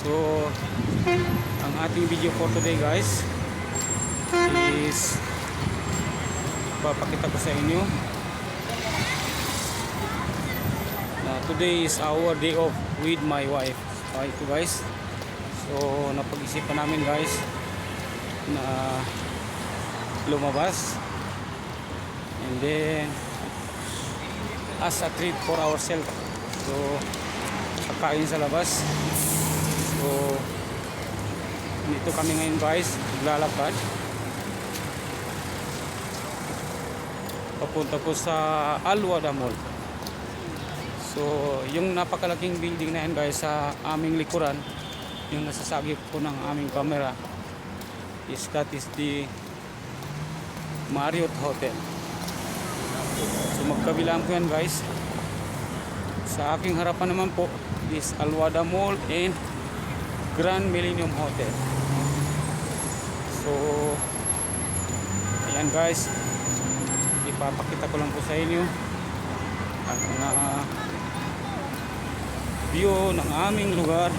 So ang ating video for today guys is papakita ko sa inyo na today is our day off with my wife. Okay ito guys, so napag-isipan namin guys na lumabas and then as a treat for ourselves, so kakain sa labas. So dito kami ngayon guys, naglalakad papunta po sa Alwada Mall. So yung napakalaking building na yan guys sa aming likuran, yung nasasagip po ng aming camera, that is the Marriott Hotel. So magkabilaan po yan guys. Sa aking harapan naman po is Alwada Mall and Grand Millennium Hotel. So ayan guys, ipapakita ko lang po sa inyo ang view ng aming lugar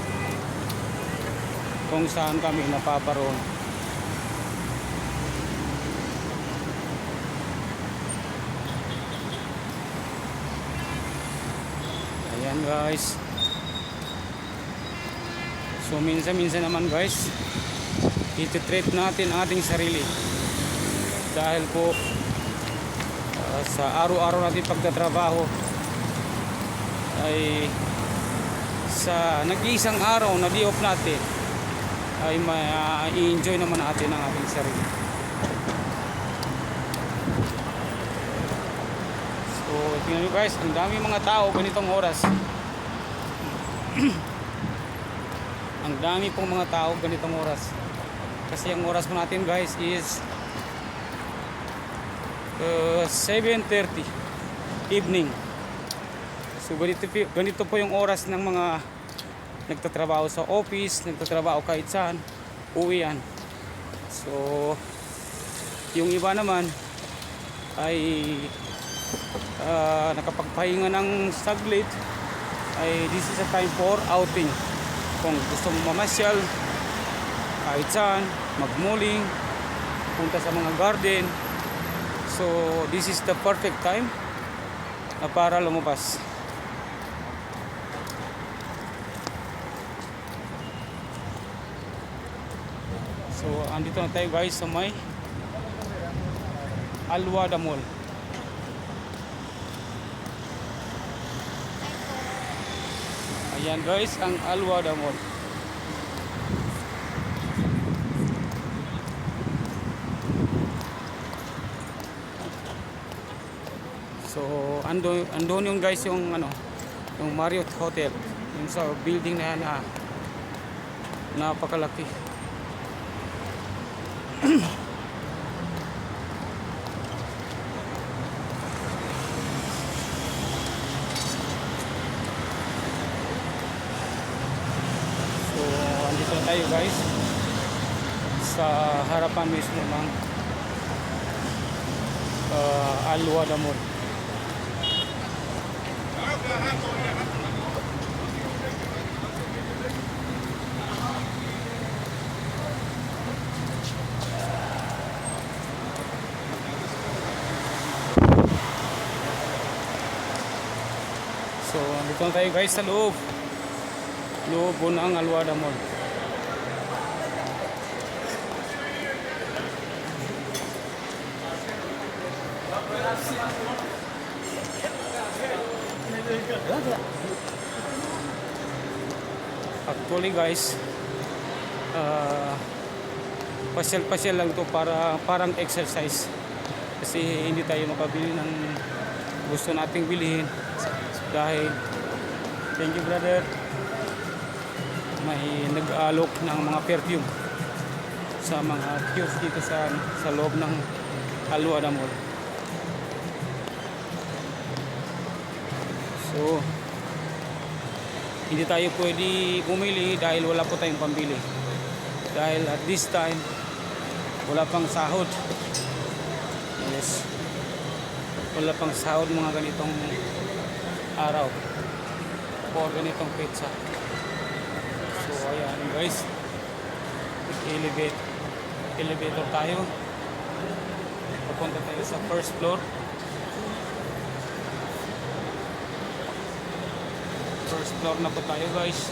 kung saan kami napaparoon. Ayan guys. So minsan-minsan naman guys, iti-treat natin ating sarili dahil po sa araw-araw natin pagtatrabaho ay sa nag-iisang araw na di off natin ay i-enjoy naman natin ang ating sarili. So tingnan nyo guys, ang dami mga tao ganitong oras. Ang dami pong mga tao ganitong oras. Kasi ang oras po natin guys is 7:30 evening. So ganito po yung oras ng mga nagtatrabaho sa office, nagtatrabaho kahit saan, uwian. So yung iba naman ay nakapagpahinga ng saglit, ay this is a time for outing. Kung gusto mo mamasyal kahit saan, magmuling, punta sa mga garden, so this is the perfect time na para lumabas. So andito na tayo guys sa may Alwada Mall. Ayan guys, ang Alwada Mall. So andun yung guys yung yung Marriott Hotel, yung sa building na yan na napakalaki. Andito na tayo guys sa harapan mismo ng Alwada Mall. So andito na tayo guys sa loob po ng Alwada Mall. Actually guys, pasyal-pasyal lang to, parang exercise, kasi hindi tayo makabili ng gusto nating bilhin dahil, thank you brother, may nag-aalok ng mga perfume sa mga kiosk dito sa loob ng Alwada Mall. So hindi tayo pwede bumili dahil wala po tayong pambili, dahil at this time wala pang sahod. Yes, wala pang sahod mga ganitong araw or ganitong pizza. So ayan, Ayan guys, elevator tayo. Papunta tayo sa first floor. First floor na po tayo guys.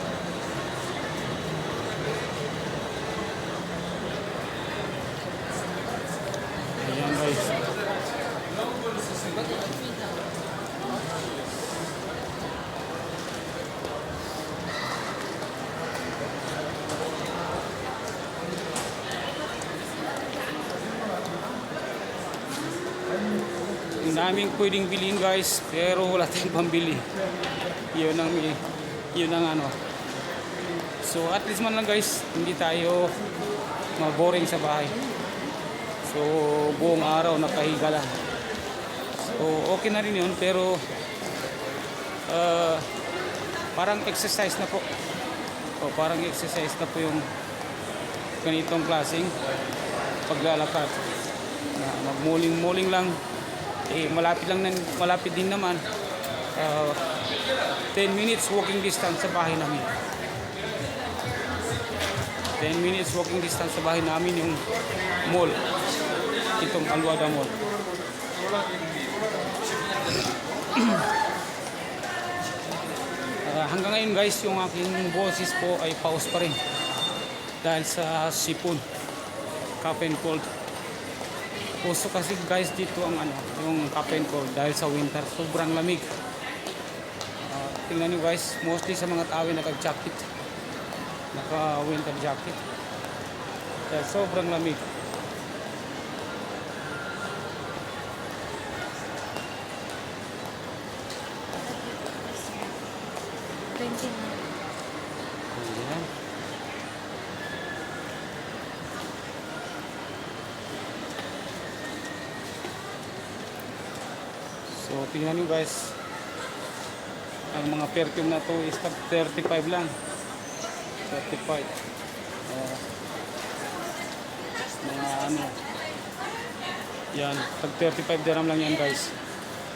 Ayan guys. Ang daming pwedeng bilhin guys, pero wala tayong pambili. Yun ang ano. So at least man lang guys, hindi tayo maboring sa bahay. So buong araw nakahiga lang. So okay na rin yun, pero parang exercise na po. O parang exercise na po yung ganitong klaseng paglalakad. Na magmuling-muling lang. Malapit din naman. 10 minutes walking distance sa bahay namin. 10 minutes walking distance sa bahay namin yung mall. Itong Alwada Mall. Hanggang ngayon guys, yung aking boses po ay pause pa rin. Dahil sa sipon. Cough and cold. Puso kasi guys dito ang yung cough and cold dahil sa winter, sobrang lamig. Tingnan nyo guys, mostly sa mga tao naka-jacket, naka-winter jacket dahil sobrang lamig. Ayan. So tingnan nyo guys, ang mga perfume na to is 35 lang. 35 mga yan, tag 35 dirham lang yan guys.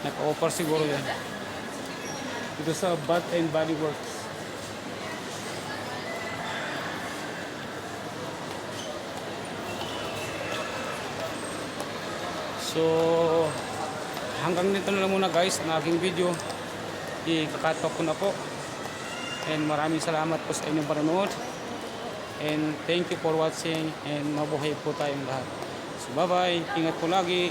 Naka-offer siguro yan dito sa Bath and Body Works. So hanggang nito na lang muna guys ang aking video. Ikakatok ko na po. And maraming salamat po sa inyong panonood. And thank you for watching. And mabuhay po tayong lahat. So bye bye. Ingat po lagi.